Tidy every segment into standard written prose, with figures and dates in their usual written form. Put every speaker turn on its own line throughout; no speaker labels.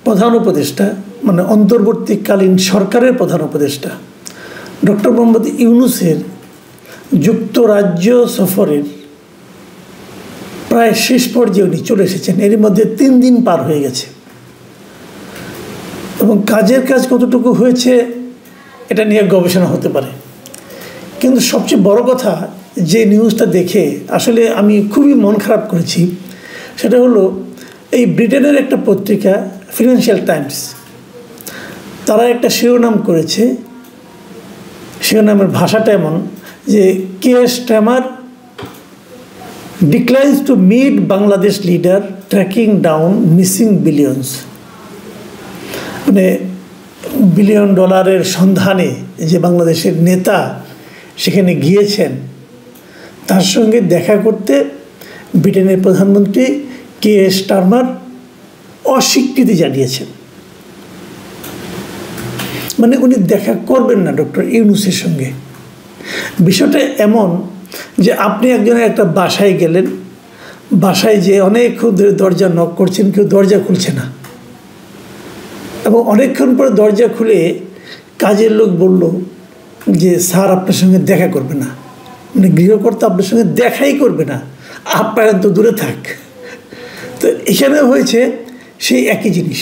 প্রধান উপদেষ্টা মানে অন্তর্বর্তীকালীন সরকারের প্রধান উপদেষ্টা ডক্টর মোহাম্মদ ইউনূসের যুক্তরাজ্য সফরের প্রায় শেষ পর্যায়ে উনি চলে এসেছেন। এর মধ্যে 3 দিন পার হয়ে গেছে এবং কাজের কাজ কতটুকু হয়েছে এটা নিয়ে গবেষণা হতে পারে। কিন্তু সবচেয়ে বড় কথা যে নিউজটা দেখে আসলে আমি খুবই মন খারাপ করেছি সেটা হলো এই ব্রিটেনের একটা পত্রিকা ফিনান্সিয়াল টাইমস, তারা একটা শিরোনাম করেছে, শিরোনামের ভাষাটা এমন যে Keir Starmer declines to meet Bangladesh leader tracking down missing billions. মানে বিলিয়ন ডলারের সন্ধানে যে বাংলাদেশের নেতা সেখানে গিয়েছেন, তার সঙ্গে দেখা করতে ব্রিটেনের প্রধানমন্ত্রী কেয়ার স্টারমার অস্বীকৃতি জানিয়েছেন। মানে উনি দেখা করবেন না ডক্টর ইউনূসের সঙ্গে। বিষয়টা এমন যে আপনি একজনের একটা বাসায় গেলেন, বাসায় যে অনেকক্ষণ ধরে দরজা নক করছেন, কেউ দরজা খুলছে না, এবং অনেকক্ষণ পরে দরজা খুলে কাজের লোক বলল যে স্যার আপনার সঙ্গে দেখা করবে না, মানে গৃহকর্তা আপনার সঙ্গে দেখাই করবে না, আপনার তো দূরে থাক। তো এখানে হয়েছে সেই একই জিনিস।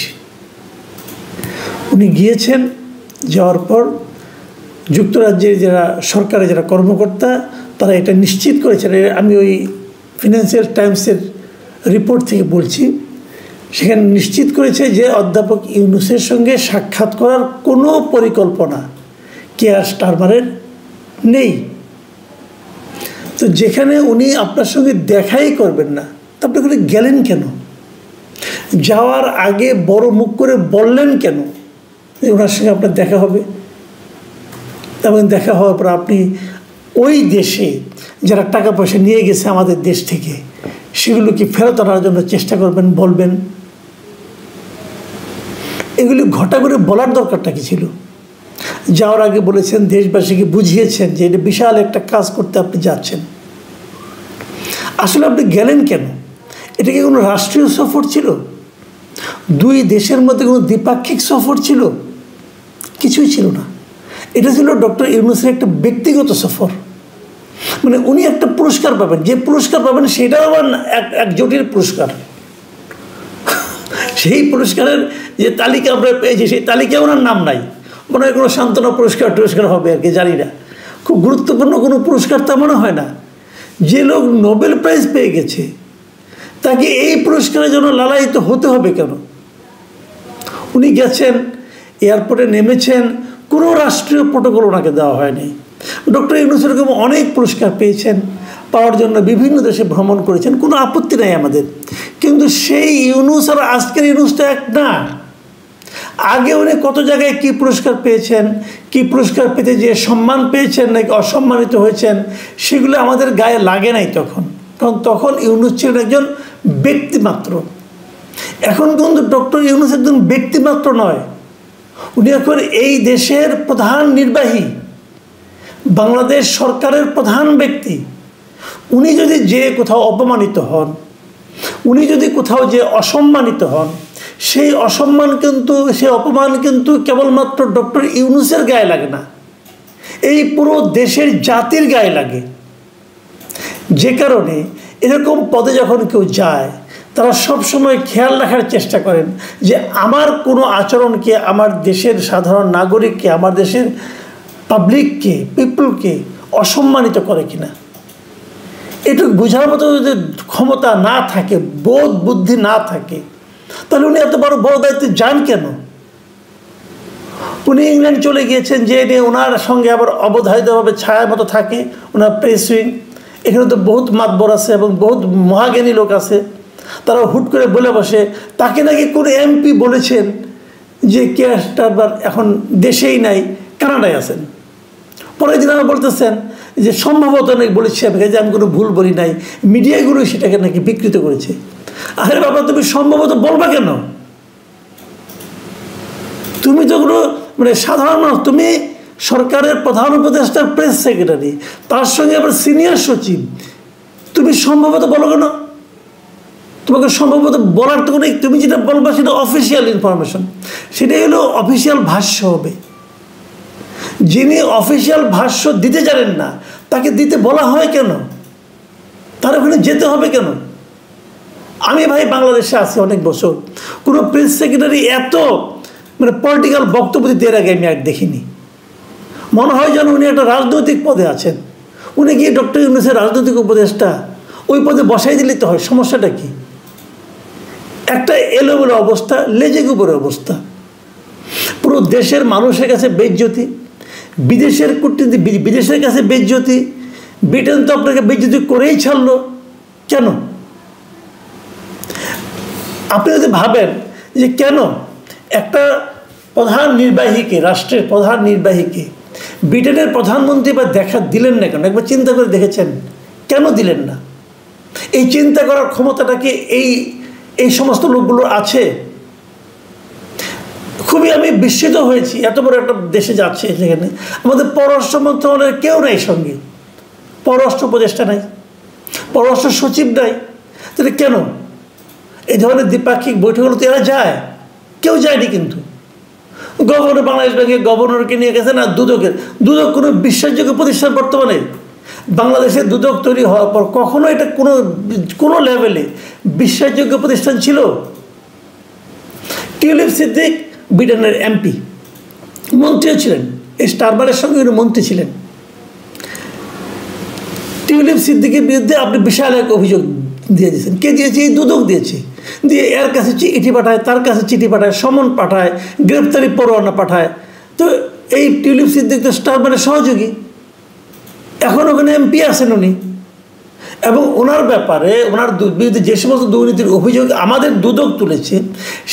উনি গিয়েছেন, যাওয়ার পর যুক্তরাজ্যের যারা সরকারের যারা কর্মকর্তা তারা এটা নিশ্চিত করেছেন, আমি ওই ফিনান্সিয়াল টাইমসের রিপোর্ট থেকে বলছি, সেখানে নিশ্চিত করেছে যে অধ্যাপক ইউনূসের সঙ্গে সাক্ষাৎ করার কোনো পরিকল্পনা কেয়ার স্টারমারের নেই। তো যেখানে উনি আপনার সঙ্গে দেখাই করবেন না, তা আপনি করে গেলেন কেন? যাওয়ার আগে বড় মুখ করে বললেন কেন যে ওনার সঙ্গে আপনার দেখা হবে? এবং দেখা হওয়ার পর আপনি ওই দেশে যারা টাকা পয়সা নিয়ে গেছে আমাদের দেশ থেকে সেগুলোকে ফেরত আনার জন্য চেষ্টা করবেন, বলবেন। এগুলি ঘটা করে বলার দরকারটা কি ছিল? যাওয়ার আগে বলেছেন, দেশবাসীকে বুঝিয়েছেন যে এটা বিশাল একটা কাজ করতে আপনি যাচ্ছেন। আসলে আপনি গেলেন কেন? এটা কি কোনো রাষ্ট্রীয় সফর ছিল? 2 দেশের মধ্যে কোনো দ্বিপাক্ষিক সফর ছিল? কিছুই ছিল না। এটা ছিল ডক্টর ইউনূসের একটা ব্যক্তিগত সফর। মানে উনি একটা পুরস্কার পাবেন, যে পুরস্কার পাবেন সেটাও আবার এক জটিল পুরস্কার। সেই পুরস্কারের যে তালিকা আমরা পেয়েছি সেই তালিকায় ওনার নাম নাই। মনে হয় কোনো সান্ত্বনা পুরস্কার হবে আর কি, জানি না। খুব গুরুত্বপূর্ণ কোনো পুরস্কার তা মনে হয় না। যে লোক নোবেল প্রাইজ পেয়ে গেছে তাকে এই পুরস্কারের জন্য লালায়িত হতে হবে কেন? উনি গেছেন, এয়ারপোর্টে নেমেছেন, কোনো রাষ্ট্রীয় প্রোটোকল ওনাকে দেওয়া হয়নি। ডক্টর ইউনূস এরকম অনেক পুরস্কার পেয়েছেন, পাওয়ার জন্য বিভিন্ন দেশে ভ্রমণ করেছেন, কোনো আপত্তি নাই আমাদের। কিন্তু সেই ইউনূস আর আজকের ইউনূসটা এক না। আগে উনি কত জায়গায় কী পুরস্কার পেয়েছেন, কী পুরস্কার পেতে যে সম্মান পেয়েছেন নাকি অসম্মানিত হয়েছেন, সেগুলো আমাদের গায়ে লাগে নাই তখন, কারণ তখন ইউনূস ছিলেন একজন ব্যক্তিমাত্র। এখন কিন্তু ডক্টর ইউনূস একজন ব্যক্তিমাত্র নয়, উনি এখন এই দেশের প্রধান নির্বাহী, বাংলাদেশ সরকারের প্রধান ব্যক্তি। উনি যদি যে কোথাও অপমানিত হন, উনি যদি কোথাও যে অসম্মানিত হন, সেই অপমান কিন্তু কেবলমাত্র ডক্টর ইউনূসের গায়ে লাগে না, এই পুরো দেশের জাতির গায়ে লাগে। যে কারণে এরকম পদে যখন কেউ যায় তারা সবসময় খেয়াল রাখার চেষ্টা করেন যে আমার কোনো আচরণকে আমার দেশের সাধারণ নাগরিককে, আমার দেশের পাবলিককে, পিপলকে অসম্মানিত করে কিনা। এটুকু বোঝার মতো যদি ক্ষমতা না থাকে, বোধ বুদ্ধি না থাকে, তাহলে উনি এত বড় দায়িত্বে যান কেন? উনি ইংল্যান্ড চলে গিয়েছেন, যে নিয়ে ওনার সঙ্গে আবার অবধারিতভাবে ছায়ার মতো থাকে ওনার প্রেস উইং। এখানে তো বহুত মাতবর আছে এবং বহুত মহাজ্ঞানী লোক আছে, তারা হুট করে বলে বসে তাকে নাকি কোনো এমপি বলেছেন যে কেয়ার স্টারমার এখন দেশেই নাই, কানাডায় আছেন। পরের দিন আমার বলতেছেন যে সম্ভবত নাকি বলেছি যে আমি কোনো ভুল বলি নাই, মিডিয়াগুলো সেটাকে নাকি বিকৃত করেছে। আরে বাবা, তুমি সম্ভবত বলবা কেন? তুমি তো কোনো মানে সাধারণ মানুষ, তুমি সরকারের প্রধান উপদেষ্টার প্রেস সেক্রেটারি, তার সঙ্গে আবার সিনিয়র সচিব, তুমি সম্ভবত বলো কেন? তোমাকে সম্ভবত বলার তো নেই, তুমি যেটা বলবা সেটা অফিসিয়াল ইনফরমেশন, সেটাই হলো অফিসিয়াল ভাষ্য হবে। যিনি অফিসিয়াল ভাষ্য দিতে জানেন না তাকে দিতে বলা হয় কেন? তার ওখানে যেতে হবে কেন? আমি ভাই বাংলাদেশে আছি অনেক বছর, কোনো প্রেস সেক্রেটারি এত মানে পলিটিক্যাল বক্তব্য দিতে এর আগে আমি আর দেখিনি। মনে হয় যেন উনি একটা রাজনৈতিক পদে আছেন। উনি গিয়ে ডক্টর ইউনূসের রাজনৈতিক উপদেষ্টা, ওই পদে বসাই দিলেই তো হয়। সমস্যাটা কি? একটা এলোমেলো অবস্থা, লেজে গোবরের অবস্থা। পুরো দেশের মানুষের কাছে বেইজ্জতি, বিদেশের কূটনীতি বিদেশের কাছে বেইজ্জতি। ব্রিটেন তো আপনাকে বেইজ্জতি করেই ছাড়লো কেন? আপনি যদি ভাবেন যে কেন একটা প্রধান নির্বাহীকে, রাষ্ট্রের প্রধান নির্বাহীকে ব্রিটেনের প্রধানমন্ত্রী বা দেখা দিলেন না কেন, একবার চিন্তা করে দেখেছেন কেন দিলেন না? এই চিন্তা করার ক্ষমতাটা কি এই সমস্ত লোকগুলো আছে? খুবই আমি বিস্মিত হয়েছি, এত বড় একটা দেশে যাচ্ছে সেখানে আমাদের পররাষ্ট্র মন্ত্রণালয়ের কেউ নাই সঙ্গে, পররাষ্ট্র উপদেষ্টা নাই, পররাষ্ট্র সচিব নাই। তাহলে কেন এই ধরনের দ্বিপাক্ষিক বৈঠকগুলো তো এরা যায়? কেউ যায়নি। কিন্তু গভর্নর, বাংলাদেশ ব্যাংকের গভর্নরকে নিয়ে গেছে না দুদক কোনো বিশ্বাসযোগ্য প্রতিষ্ঠান বর্তমানে বাংলাদেশে দুদক তৈরি হওয়ার পর কখনো এটা কোনো লেভেলে বিশ্বাসযোগ্য প্রতিষ্ঠান ছিল? টিউলিপ সিদ্দিক ব্রিটেনের এমপি, মন্ত্রীও ছিলেন, এই স্টারমারের সঙ্গে উনি মন্ত্রী ছিলেন। টিউলিপ সিদ্দিকের বিরুদ্ধে আপনি বিশাল এক অভিযোগ দিয়ে দিয়েছেন। কে দিয়েছে? এই দুদক দিয়েছে। দিয়ে এর কাছে চিঠি পাঠায়, তার কাছে চিঠি পাঠায়, সমন পাঠায়, গ্রেপ্তারি পরোয়ানা পাঠায়। তো এই টিউলিপ সিদ্দিক তো স্টারমারের সহযোগী, এখন ওখানে এমপি আছেন উনি, এবং ওনার ব্যাপারে ওনার বিরুদ্ধে যে সমস্ত দুর্নীতির অভিযোগ আমাদের দুদক তুলেছে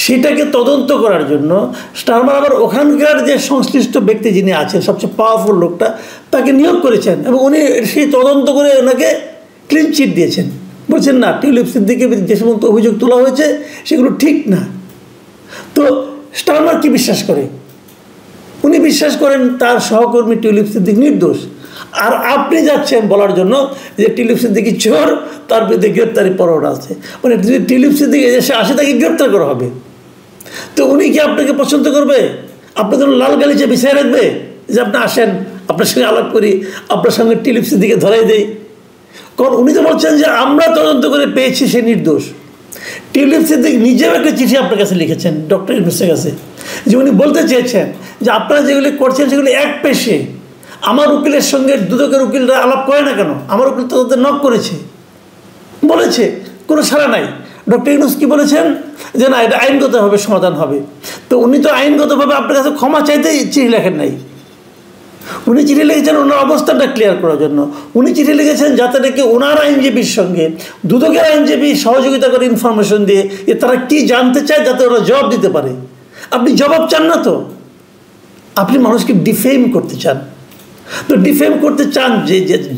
সেটাকে তদন্ত করার জন্য স্টারমার আবার ওখানকার যে সংশ্লিষ্ট ব্যক্তি যিনি আছেন, সবচেয়ে পাওয়ারফুল লোকটা, তাকে নিয়োগ করেছেন এবং উনি সেই তদন্ত করে ওনাকে ক্লিন চিট দিয়েছেন। বলছেন না, টিউলিপ সিদ্দিকের যে সমস্ত অভিযোগ তোলা হয়েছে সেগুলো ঠিক না। তো স্টারমার কি বিশ্বাস করে? উনি বিশ্বাস করেন তার সহকর্মী টিউলিপ সিদ্দিক নির্দোষ। আর আপনি যাচ্ছেন বলার জন্য যে টিউলিপ সিদ্দিকি চোর, তার বিরুদ্ধে গ্রেপ্তারি পরোয়ানা আছে। মানে যদি টিউলিপ সিদ্দিক এসে আসে তাকে গ্রেপ্তার করা হবে। তো উনি কি আপনাকে পছন্দ করবে? আপনার জন্য লাল গালিচা বিছায় রাখবে যে আপনি আসেন, আপনার সঙ্গে আলাপ করি, আপনার সঙ্গে টিউলিপ সিদ্দিকে ধরাই দেই? কারণ উনি তো বলছেন যে আমরা তদন্ত করে পেয়েছি সে নির্দোষ। টিউলিপ সিদ্দিক নিজেও একটা চিঠি আপনার কাছে লিখেছেন ডক্টর ইউনূসের কাছে, যে উনি বলতে চেয়েছেন যে আপনারা যেগুলি করছেন সেগুলি এক পেশে। আমার উকিলের সঙ্গে দুদকের উকিলরা আলাপ করে না কেন? আমার উকিল তো তাদের নক করেছে, বলেছে, কোনো সাড়া নাই। ডক্টর ইউনূস কি বলেছেন যে না, এটা আইনগতভাবে সমাধান হবে। তো উনি তো আইনগতভাবে আপনার কাছে ক্ষমা চাইতেই চিঠি লেখেন নাই। উনি চিঠি লিখেছেন ওনার অবস্থানটা ক্লিয়ার করার জন্য। উনি চিঠি লিখেছেন যাতে নাকি ওনার আইনজীবীর সঙ্গে দুদকের আইনজীবী সহযোগিতা করে ইনফরমেশন দিয়ে যে তারা কি জানতে চায় যাতে ওরা জবাব দিতে পারে। আপনি জবাব চান না তো, আপনি মানুষকে ডিফেম করতে চান। তো ডিফেম করতে চান যে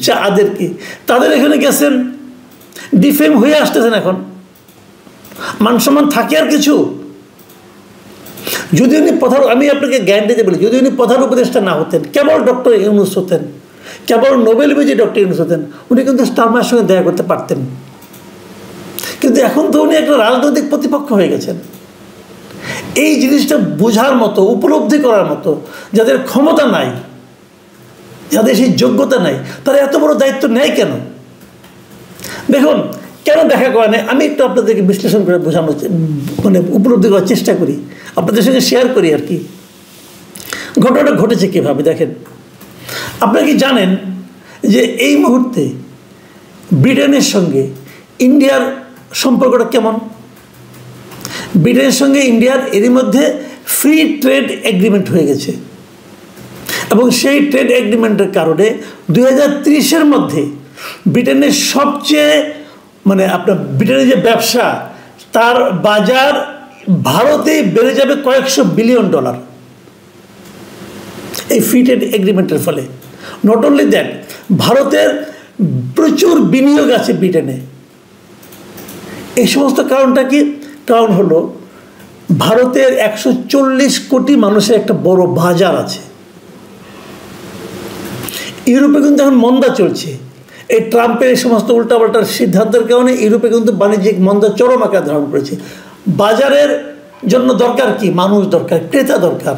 যাদেরকে, তাদের এখানে গেছেন, ডিফেম হয়ে আসতেছেন। এখন মান সম্মান থাকে আর কিছু? যদি উনি আমি আপনাকে গ্যারান্টি দিয়ে বলি, যদি উনি প্রধান উপদেষ্টা না হতেন, কেবল ডক্টর ইউনূস হতেন, কেবল নোবেল বিজয়ী ডক্টর ইউনূস হতেন, উনি কিন্তু স্টারমারের সঙ্গে দেখা করতে পারতেন। কিন্তু এখন তো উনি একটা রাজনৈতিক প্রতিপক্ষ হয়ে গেছেন। এই জিনিসটা বোঝার মতো, উপলব্ধি করার মতো যাদের ক্ষমতা নাই, যাদের সেই যোগ্যতা নাই, তারা এত বড় দায়িত্ব নেয় কেন? দেখুন কেন দেখা করে না, আমি একটু আপনাদেরকে বিশ্লেষণ করে বোঝানোর মানে উপলব্ধি করার চেষ্টা করি, আপনাদের সঙ্গে শেয়ার করি আর কি। ঘটনাটা ঘটেছে কীভাবে দেখেন। আপনারা কি জানেন যে এই মুহূর্তে ব্রিটেনের সঙ্গে ইন্ডিয়ার সম্পর্কটা কেমন? ব্রিটেনের সঙ্গে ইন্ডিয়ার এরই মধ্যে ফ্রি ট্রেড এগ্রিমেন্ট হয়ে গেছে, এবং সেই ট্রেড এগ্রিমেন্টের কারণে 2030-এর মধ্যে ব্রিটেনের সবচেয়ে মানে আপনার ব্রিটেনের যে ব্যবসা, তার বাজার ভারতেই বেড়ে যাবে কয়েকশো বিলিয়ন ডলার এই ফ্রি ট্রেড এগ্রিমেন্টের ফলে। নট অনলি দ্যাট, ভারতের প্রচুর বিনিয়োগ আছে ব্রিটেনে। এই সমস্ত কারণটা কি? কারণ হলো ভারতের 140 কোটি মানুষের একটা বড় বাজার আছে। ইউরোপে কিন্তু এখন মন্দা চলছে, এই ট্রাম্পের এই সমস্ত উল্টাপাল্টার সিদ্ধান্তের কারণে ইউরোপে কিন্তু বাণিজ্যিক মন্দা চরম আকার ধারণ করেছে। বাজারের জন্য দরকার কি? মানুষ দরকার, ক্রেতা দরকার।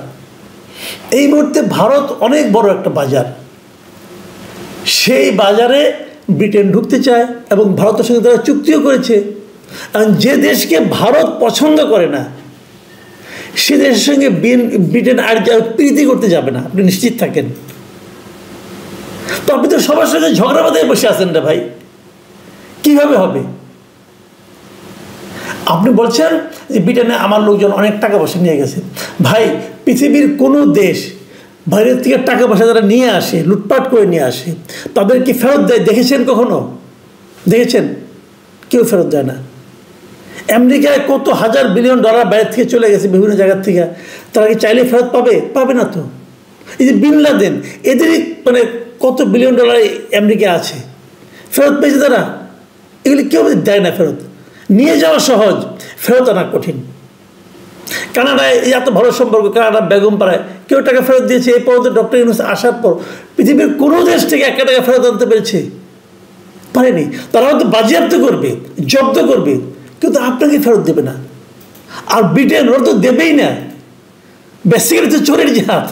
এই মুহূর্তে ভারত অনেক বড় একটা বাজার, সেই বাজারে ব্রিটেন ঢুকতে চায় এবং ভারতের সঙ্গে তারা চুক্তিও করেছে। কারণ যে দেশকে ভারত পছন্দ করে না সে দেশের সঙ্গে ব্রিটেন আর প্রীতি করতে যাবে না, আপনি নিশ্চিত থাকেন। তো আপনি তো সবার সঙ্গে ঝগড়া বাঁধায় বসে আছেন রে ভাই, কিভাবে হবে? আপনি বলছেন যে ব্রিটেনে আমার লোকজন অনেক টাকা পয়সা নিয়ে গেছে। ভাই, পৃথিবীর কোনো দেশ বাইরের থেকে টাকা পয়সা যারা নিয়ে আসে, লুটপাট করে নিয়ে আসে, তাদের কি ফেরত দেয় দেখেছেন কখনো? দেখেছেন? কেউ ফেরত দেয় না। আমেরিকায় কত হাজার বিলিয়ন ডলার বাইরে থেকে চলে গেছে বিভিন্ন জায়গার থেকে, তারা কি চাইলে ফেরত পাবে? পাবে না তো। এই যে বিন লাদেন, এদেরই মানে কত বিলিয়ন ডলার আমেরিকা আছে, ফেরত পেয়েছে তারা? এগুলি কেউ দেয় না ফেরত। নিয়ে যাওয়া সহজ, ফেরত আনা কঠিন। কানাডায় এত ভালো সম্পর্ক, কানাডা বেগমপাড়ায় কেউ টাকা ফেরত দিয়েছে? এই পর্যন্ত ডক্টর ইউনূস আসার পর পৃথিবীর কোনো দেশ থেকে 1 টাকা ফেরত আনতে পেরেছে? পারেনি। তারা হয়তো বাজেয়াপ্ত করবে, জব্দ করবে, কিন্তু আপনাকে ফেরত দেবে না। আর ব্রিটেন ওরা তো দেবেই না, বেসিক্যালি তো চোরের জাত।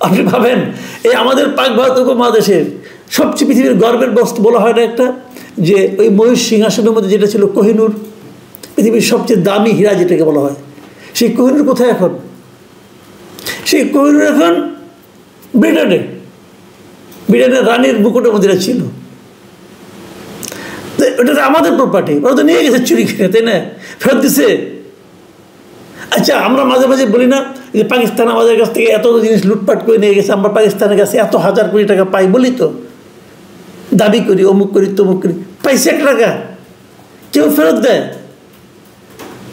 আপনি ভাবেন এই আমাদের পাক ভারত উপমহাদেশের সবচেয়ে পৃথিবীর গর্বের বস্তু বলা হয় না একটা, যে ওই ময়ূর সিংহাসনের মধ্যে যেটা ছিল কোহিনূর, পৃথিবীর সবচেয়ে দামি হীরা যেটাকে বলা হয়, সেই কোহিনূর কোথায় এখন? সেই কোহিনূর এখন ব্রিটেনে, ব্রিটেনের রানীর মুকুটের মধ্যে ছিল। ওটা তো আমাদের প্রপার্টি, ওরা তো নিয়ে গেছে চুরি করে, তাই না? ফেরত দিছে। আচ্ছা, আমরা মাঝে মাঝে বলি না যে পাকিস্তান আমাদের কাছ থেকে এত জিনিস লুটপাট করে নিয়ে গেছে, আমরা পাকিস্তানের কাছে এত হাজার কোটি টাকা পাই, বলি তো, দাবি করি, অমুক করি তমুক করি। পাইছে 1 টাকা? কেউ ফেরত দেয়?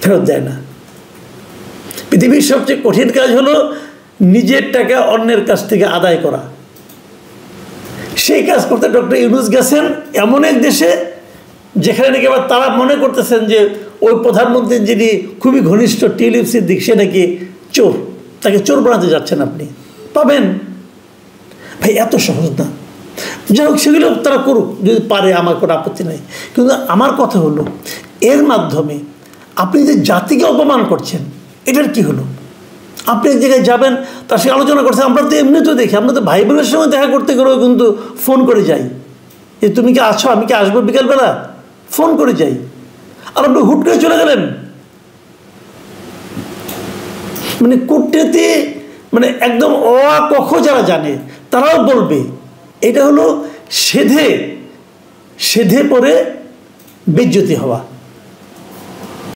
ফেরত দেয় না। পৃথিবীর সবচেয়ে কঠিন কাজ হলো নিজের টাকা অন্যের কাছ থেকে আদায় করা। সেই কাজ করতে ডক্টর ইউনূস গেছেন এমন এক দেশে যেখানে নাকি আবার তারা মনে করতেছেন যে ওই প্রধানমন্ত্রী যিনি খুবই ঘনিষ্ঠ টিউলিপ সিদ্দিক, সে নাকি চোর, তাকে চোর বানাতে যাচ্ছেন আপনি। পাবেন ভাই, এত সহজ না। যাই হোক, সেগুলো তারা করুক যদি পারে, আমার কোনো আপত্তি নাই। কিন্তু আমার কথা হলো, এর মাধ্যমে আপনি যে জাতিকে অপমান করছেন, এটার কি হলো? আপনি এক জায়গায় যাবেন, তার সঙ্গে আলোচনা করছেন। আমরা তো এমনি তো দেখি, আমরা তো ভাই বোনের সঙ্গে দেখা করতে গেলেও কিন্তু ফোন করে যাই যে তুমি কি আছো, আমি কি আসবো বিকালবেলা, ফোন করে যাই। আর আপনি হুট করে চলে গেলেন। মানে কুটনীতি, মানে একদম অ-ক-খ যারা জানে তারাও বলবে এটা হলো সেধে পরে বেজ্জতি হওয়া।